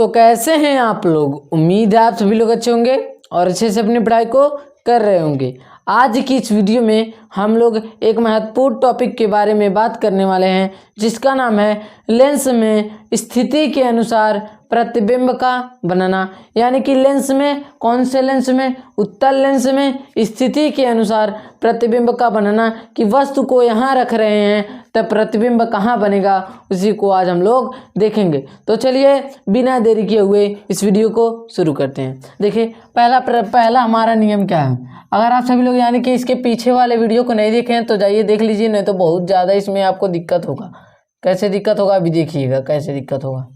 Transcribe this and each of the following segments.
तो कैसे हैं आप लोग। उम्मीद है आप सभी लोग अच्छे होंगे और अच्छे से अपनी पढ़ाई को कर रहे होंगे। आज की इस वीडियो में हम लोग एक महत्वपूर्ण टॉपिक के बारे में बात करने वाले हैं, जिसका नाम है लेंस में स्थिति के अनुसार प्रतिबिंब का बनाना। यानी कि लेंस में, कौन से लेंस में, उत्तल लेंस में स्थिति के अनुसार प्रतिबिंब का बनाना, कि वस्तु को यहाँ रख रहे हैं तब प्रतिबिंब कहाँ बनेगा, उसी को आज हम लोग देखेंगे। तो चलिए बिना देरी किए हुए इस वीडियो को शुरू करते हैं। देखिए पहला हमारा नियम क्या है। अगर आप सभी लोग यानी कि इसके पीछे वाले वीडियो को नहीं देखे हैं तो जाइए देख लीजिए, नहीं तो बहुत ज़्यादा इसमें आपको दिक्कत होगा। कैसे दिक्कत होगा अभी देखिएगा कैसे दिक्कत होगा।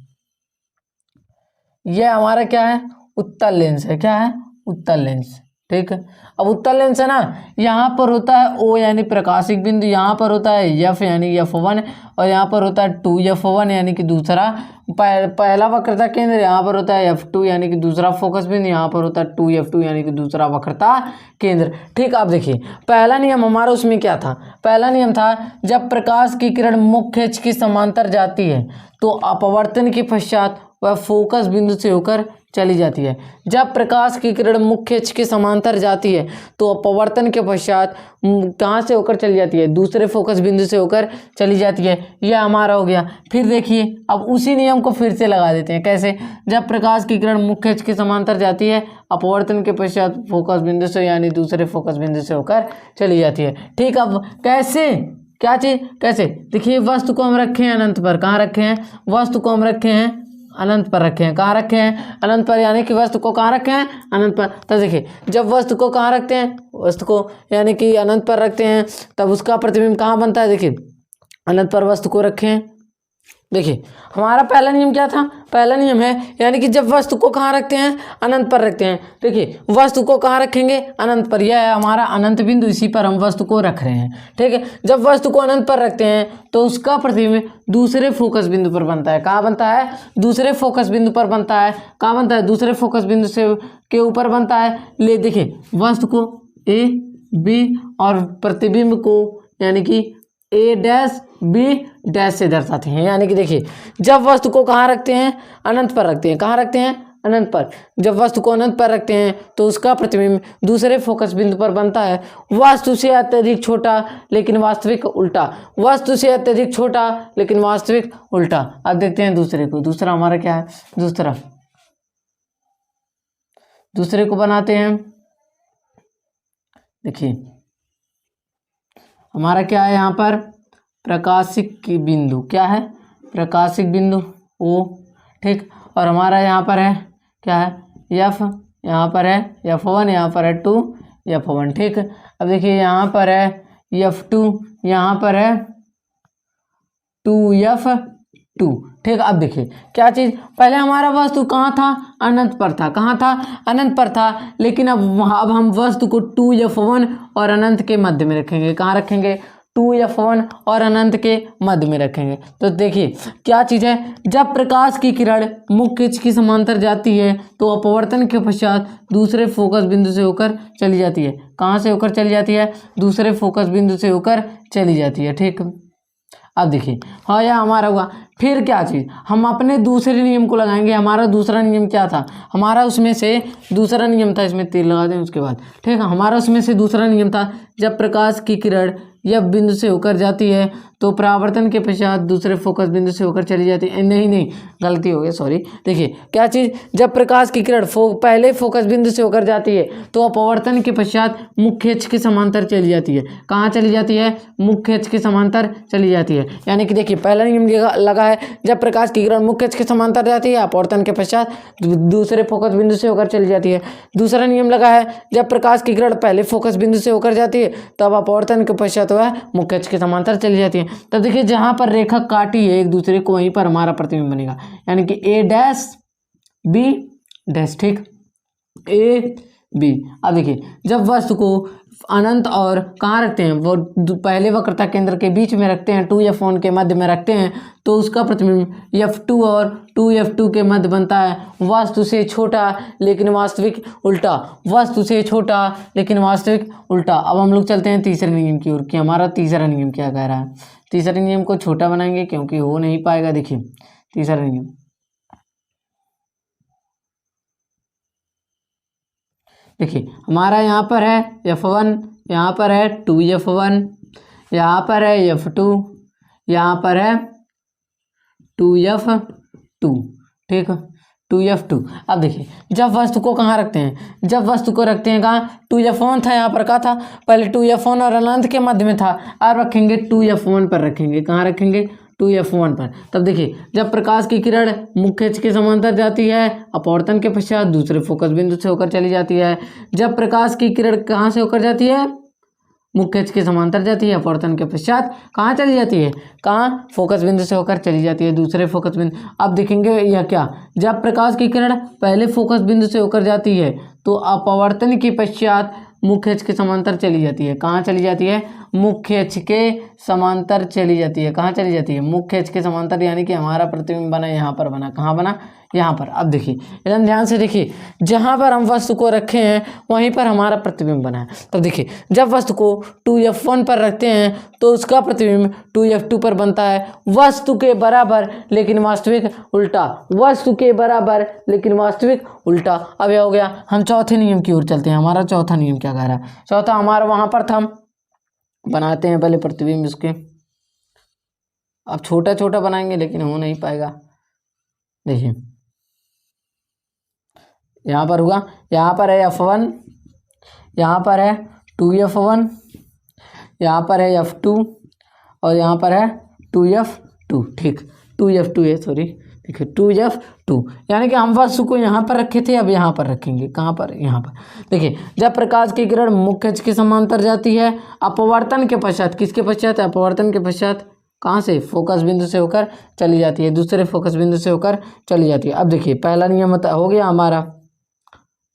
यह हमारा क्या है, उत्तल लेंस है। क्या है, उत्तल लेंस। ठीक है, अब उत्तल लेंस है ना, यहाँ पर होता है O यानी प्रकाशिक बिंदु, यहाँ पर होता है F यानी F1 और यहाँ पर होता है 2F1 यानी कि दूसरा पहला वक्रता केंद्र, यहाँ पर होता है F2 यानी कि दूसरा फोकस बिंदु, यहाँ पर होता है 2F2 यानी कि दूसरा वक्रता केंद्र। ठीक, आप देखिए पहला नियम हमारा उसमें क्या था। पहला नियम था जब प्रकाश की किरण मुख्य अक्ष के समांतर जाती है तो अपवर्तन के पश्चात वह फोकस बिंदु से होकर चली जाती है। जब प्रकाश की किरण मुख्य अक्ष के समांतर जाती है तो अपवर्तन के पश्चात कहाँ से होकर चली जाती है, दूसरे फोकस बिंदु से होकर चली जाती है। यह हमारा हो गया। फिर देखिए अब उसी नियम को फिर से लगा देते हैं। कैसे, जब प्रकाश की किरण मुख्य अक्ष के समांतर जाती है अपवर्तन के पश्चात फोकस बिंदु से यानी दूसरे फोकस बिंदु से होकर चली जाती है। ठीक, अब कैसे, क्या चीज़, कैसे, देखिए वस्तु को हम रखे हैं अनंत पर। कहाँ रखे हैं, वस्तु को हम रखे हैं अनंत पर रखे हैं। कहाँ रखे हैं, अनंत पर, यानी कि वस्तु को कहाँ रखे हैं, अनंत पर। तो देखिए जब वस्तु को कहाँ रखते हैं, वस्तु को यानी कि अनंत पर रखते हैं तब उसका प्रतिबिंब कहाँ बनता है। देखिए अनंत पर वस्तु को रखे हैं। देखिए हमारा पहला नियम क्या था, पहला नियम है यानी कि जब वस्तु को कहाँ रखते हैं, अनंत पर रखते हैं। देखिए वस्तु को कहाँ रखेंगे, अनंत पर। यह है हमारा अनंत बिंदु, इसी पर हम वस्तु को रख रहे हैं। ठीक है, जब वस्तु को अनंत पर रखते हैं तो उसका प्रतिबिंब दूसरे फोकस बिंदु पर बनता है। कहाँ बनता है, दूसरे फोकस बिंदु पर बनता है। कहाँ बनता है, दूसरे फोकस बिंदु से के ऊपर बनता है। ले देखिए वस्तु को A B और प्रतिबिंब को यानी कि A डैश B डैश से दर्शाते हैं। यानी कि देखिए जब वस्तु को कहाँ रखते हैं, अनंत पर रखते हैं। कहाँ रखते हैं, अनंत पर। जब वस्तु को अनंत पर रखते हैं तो उसका प्रतिबिंब दूसरे फोकस बिंदु पर बनता है। वस्तु से अत्यधिक छोटा लेकिन वास्तविक उल्टा, वस्तु से अत्यधिक छोटा लेकिन वास्तविक उल्टा। अब देखते हैं दूसरे को। दूसरा हमारा क्या है, दूसरे को बनाते हैं। देखिए हमारा क्या है, यहाँ पर प्रकाशिक की बिंदु। क्या है, प्रकाशिक बिंदु O। ठीक, और हमारा यहाँ पर है क्या है, F, यहाँ पर है F1, यहाँ पर है 2F1। ठीक, अब देखिए यहाँ पर है F2, यहाँ पर है 2F2। ठीक, अब देखिए क्या चीज़, पहले हमारा वस्तु कहाँ था, अनंत पर था। कहाँ था, अनंत पर था, लेकिन अब हम वस्तु को 2F1 और अनंत के मध्य में रखेंगे। कहाँ रखेंगे, 2F1 और अनंत के मध्य में रखेंगे। तो देखिए क्या चीज़ है, जब प्रकाश की किरण मुख्य अक्ष की समांतर जाती है तो अपवर्तन के पश्चात दूसरे फोकस बिंदु से होकर चली जाती है। कहाँ से होकर चली जाती है, दूसरे फोकस बिंदु से होकर चली जाती है। ठीक, अब देखिए हाँ यह हमारा हुआ। फिर क्या चीज़, हम अपने दूसरे नियम को लगाएंगे। हमारा दूसरा नियम क्या था, हमारा उसमें से दूसरा नियम था, इसमें तीर लगा दें उसके बाद। ठीक है, हमारा उसमें से दूसरा नियम था जब प्रकाश की किरण यह बिंदु से होकर जाती है तो परावर्तन के पश्चात दूसरे फोकस बिंदु से होकर चली जाती है। नहीं गलती हो गई, सॉरी। देखिए क्या चीज़, जब प्रकाश की किरण पहले फोकस बिंदु से होकर जाती है तो अपवर्तन के पश्चात मुख्य अक्ष के समांतर चली जाती है। कहाँ चली जाती है, मुख्य अक्ष के समांतर चली जाती है। यानी कि देखिए पहला नियम लगा है, जब प्रकाश की किरण मुख्य अक्ष के समांतर जाती है अपवर्तन के पश्चात दूसरे फोकस बिंदु से होकर चली जाती है। दूसरा नियम लगा है, जब प्रकाश की किरण पहले फोकस बिंदु से होकर जाती है तब अपवर्तन के पश्चात वह मुख्य अक्ष के समांतर चली जाती है। तब देखिए जहां पर रेखा काटी है एक दूसरे को वहीं पर हमारा प्रतिबिंब बनेगा, यानी कि A डैश B डैश। ठीक, A B। अब देखिए जब वस्तु को अनंत और कहाँ रखते हैं, वो पहले वक्रता केंद्र के बीच में रखते हैं, 2F1 के मध्य में रखते हैं तो उसका प्रतिबिंब F2 और 2F2 के मध्य बनता है। वस्तु से छोटा लेकिन वास्तविक उल्टा, वस्तु से छोटा लेकिन वास्तविक उल्टा। अब हम लोग चलते हैं तीसरे नियम की ओर कि हमारा तीसरा नियम क्या कह रहा है। तीसरे नियम को छोटा बनाएंगे क्योंकि हो नहीं पाएगा। देखिए तीसरा नियम, देखिए हमारा यहाँ पर है F1, यहाँ पर है 2F1, यहाँ पर है F2, यहाँ पर है 2F2, ठीक है 2F2। अब देखिए जब वस्तु को कहाँ रखते हैं, जब वस्तु को रखते हैं कहाँ, 2F1 था, यहाँ पर क्या था, पहले 2F1 और अनंत के मध्य में था, अब रखेंगे 2F1 पर रखेंगे, कहाँ रखेंगे 2F1 पर। तब देखिए जब प्रकाश की किरण मुख्य अक्ष के समांतर जाती है अपवर्तन के पश्चात दूसरे फोकस बिंदु से होकर चली जाती है। जब प्रकाश की किरण कहाँ से होकर जाती है, मुख्य अक्ष के समांतर जाती है, अपवर्तन के पश्चात कहाँ चली जाती है, कहाँ, फोकस बिंदु से होकर चली जाती है दूसरे फोकस बिंदु। अब देखेंगे यह क्या, जब प्रकाश की किरण पहले फोकस बिंदु से होकर जाती है तो अपवर्तन के पश्चात मुख्य अक्ष के समांतर चली जाती है, कहाँ चली जाती है, मुख्य अक्ष के समांतर चली जाती है, कहाँ चली जाती है, मुख्य अक्ष के समांतर, यानी कि हमारा प्रतिबिंब बना यहाँ पर बना, कहाँ बना, यहाँ पर। अब देखिए एकदम ध्यान से देखिए, जहाँ पर हम वस्तु को रखे हैं वहीं पर हमारा प्रतिबिंब बना है। तब देखिए जब वस्तु को 2F1 पर रखते हैं तो उसका प्रतिबिंब 2F2 पर बनता है, वस्तु के बराबर लेकिन वास्तविक उल्टा, वस्तु के बराबर लेकिन वास्तविक उल्टा। अब यह हो गया। हम चौथे नियम की ओर चलते हैं। हमारा चौथा नियम क्या कह रहा है, चौथा हमारा वहाँ पर था, बनाते हैं पहले प्रतिबिंब इसके। अब छोटा छोटा बनाएंगे लेकिन हो नहीं पाएगा। देखिए यहाँ पर हुआ, यहाँ पर है F1, यहाँ पर है 2F1, यहाँ पर है F2 और यहाँ पर है 2F2, ठीक 2F2 है, सॉरी देखिए 2F2, यानी कि हम वस्तु को यहाँ पर रखे थे, अब यहाँ पर रखेंगे, कहाँ पर, यहाँ पर। देखिए जब प्रकाश की किरण मुख्य अक्ष के समांतर जाती है अपवर्तन के पश्चात, किसके पश्चात, अपवर्तन के पश्चात, कहाँ से, फोकस बिंदु से होकर चली जाती है, दूसरे फोकस बिंदु से होकर चली जाती है। अब देखिए पहला नियम हो गया हमारा।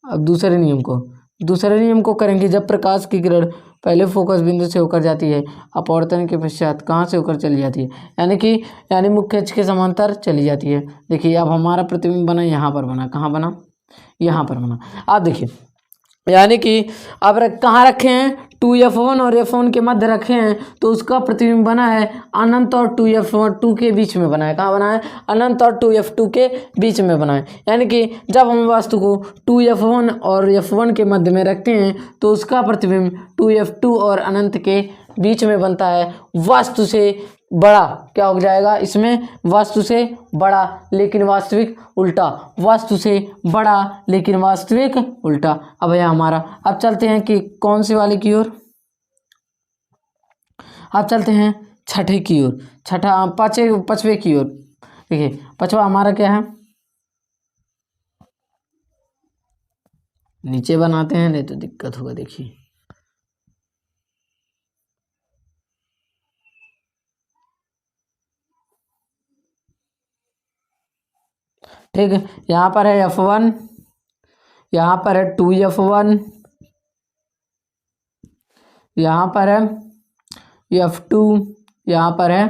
अब दूसरे नियम को करेंगे। जब प्रकाश की किरण पहले फोकस बिंदु से होकर जाती है अपवर्तन के पश्चात कहाँ से होकर चली जाती है, यानी मुख्य अक्ष के समांतर चली जाती है। देखिए अब हमारा प्रतिबिंब बना, यहाँ पर बना, कहाँ बना, यहाँ पर बना। आप देखिए यानी कि अब कहाँ रखे हैं, 2F1 और F1 के मध्य रखे हैं तो उसका प्रतिबिंब बना है अनंत और 2F2 के बीच में बना है, कहाँ बना है, अनंत और 2F2 के बीच में बना है। यानी कि जब हम वस्तु को 2F1 और F1 के मध्य में रखते हैं तो उसका प्रतिबिंब 2F2 और अनंत के बीच में बनता है, वस्तु से बड़ा क्या हो जाएगा इसमें, वस्तु से बड़ा लेकिन वास्तविक उल्टा, वस्तु से बड़ा लेकिन वास्तविक उल्टा। अब यह हमारा। अब चलते हैं कि कौन सी वाले की ओर, अब चलते हैं छठे की ओर, पांचवे की ओर। देखिए पांचवा हमारा क्या है, नीचे बनाते हैं नहीं तो दिक्कत होगा। देखिए ठीक है, यहाँ पर है F1, यहाँ पर है 2F1, यहाँ पर है F2, यहाँ पर है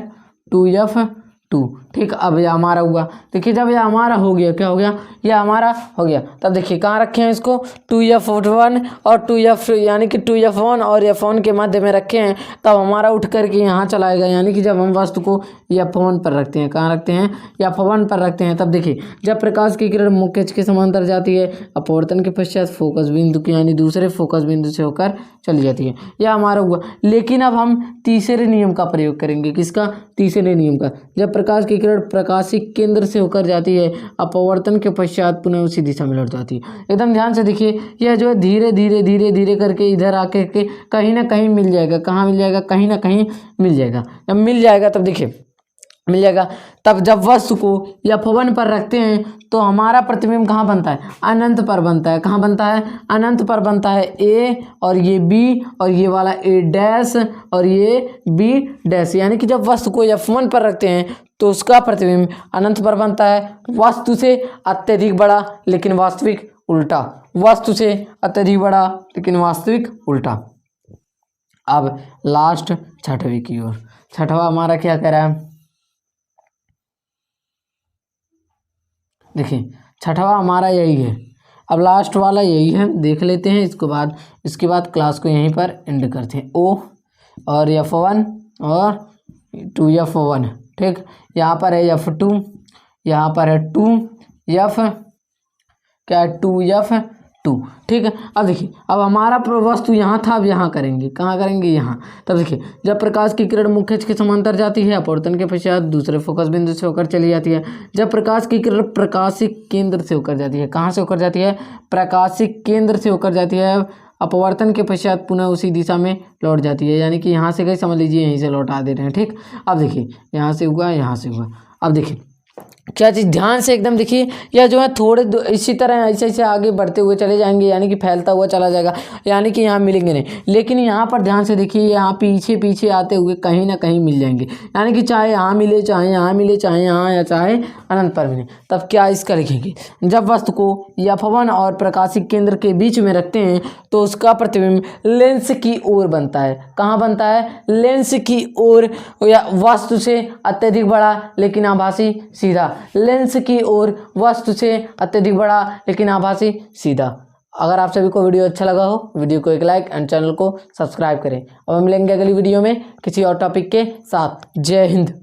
2F2, ठीक। अब यह हमारा हुआ। देखिए जब यह हमारा हो गया, क्या हो गया, यह हमारा हो गया। तब देखिए कहाँ रखे हैं इसको, 2F1 और 2F यानी कि 2F1 और F1 के मध्य में रखे हैं, तब हमारा उठ करके यहाँ चलाएगा। यानी कि जब हम वस्तु को F1 पर रखते हैं, कहाँ रखते हैं, F1 पर रखते हैं, तब देखिए जब प्रकाश की किरण मुख्य अक्ष के समांतर जाती है अपवर्तन के पश्चात फोकस बिंदु की यानी दूसरे फोकस बिंदु से होकर चली जाती है, यह हमारा हुआ। लेकिन अब हम तीसरे नियम का प्रयोग करेंगे, किसका, तीसरे नियम का। जब प्रकाश की किरण प्रकाशिक केंद्र से होकर जाती है अपवर्तन के पश्चात पुनः उसी दिशा में लौट जाती है। एकदम ध्यान से देखिए, यह जो है धीरे धीरे धीरे धीरे करके इधर आके के कहीं ना कहीं मिल जाएगा, कहाँ मिल जाएगा, कहीं ना कहीं मिल जाएगा। जब मिल जाएगा तब देखिए मिल जाएगा, तब जब वस्तु को F1 पर रखते हैं तो हमारा प्रतिबिंब कहाँ बनता है, अनंत पर बनता है। कहाँ बनता है, अनंत पर बनता है। A और ये B और ये वाला A डैश और ये B डैश, यानी कि जब वस्तु को F1 पर रखते हैं तो उसका प्रतिबिंब अनंत पर बनता है, वस्तु से अत्यधिक बड़ा लेकिन वास्तविक उल्टा, वस्तु से अत्यधिक बड़ा लेकिन वास्तविक उल्टा। अब लास्ट छठवीं की ओर। छठवा हमारा क्या कह रहा है, देखिए छठवा हमारा यही है। अब लास्ट वाला यही है, देख लेते हैं इसके बाद क्लास को यहीं पर एंड करते हैं। O और F1 और 2F1, ठीक। यहाँ पर है F2, यहाँ पर है 2F क्या, 2F2 2। ठीक है, अब देखिए अब हमारा वस्तु यहाँ था, अब यहाँ करेंगे, कहाँ करेंगे, यहाँ। तब देखिए जब प्रकाश की किरण मुख्य अक्ष के समांतर जाती है अपवर्तन के पश्चात दूसरे फोकस बिंदु से होकर चली जाती है। जब प्रकाश की किरण प्रकाशिक केंद्र से होकर जाती है, कहाँ से होकर जाती है, प्रकाशिक केंद्र से होकर जाती है, अपवर्तन के पश्चात पुनः उसी दिशा में लौट जाती है, यानी कि यहाँ से गई, समझ लीजिए यहीं से लौटा दे रहे हैं। ठीक, अब देखिए यहाँ से हुआ, यहाँ से हुआ। अब देखिए क्या चीज़, ध्यान से एकदम देखिए, यह जो है थोड़े इसी तरह ऐसे ऐसे आगे बढ़ते हुए चले जाएंगे, यानी कि फैलता हुआ चला जाएगा, यानी कि यहाँ मिलेंगे नहीं। लेकिन यहाँ पर ध्यान से देखिए, यहाँ पीछे पीछे आते हुए कहीं ना कहीं मिल जाएंगे, यानी कि चाहे यहाँ मिले, चाहे यहाँ मिले, चाहे यहाँ, या चाहे अनंत पर मिले। तब क्या इसका लिखेंगे, जब वस्तु को F1 और प्रकाशिक केंद्र के बीच में रखते हैं तो उसका प्रतिबिंब लेंस की ओर बनता है। कहाँ बनता है, लेंस की ओर, या वस्तु से अत्यधिक बड़ा लेकिन आभासी सीधा, लेंस की ओर वस्तु से अत्यधिक बड़ा लेकिन आभासी सीधा। अगर आप सभी को वीडियो अच्छा लगा हो, वीडियो को एक लाइक एंड चैनल को सब्सक्राइब करें। अब हम मिलेंगे अगली वीडियो में किसी और टॉपिक के साथ। जय हिंद।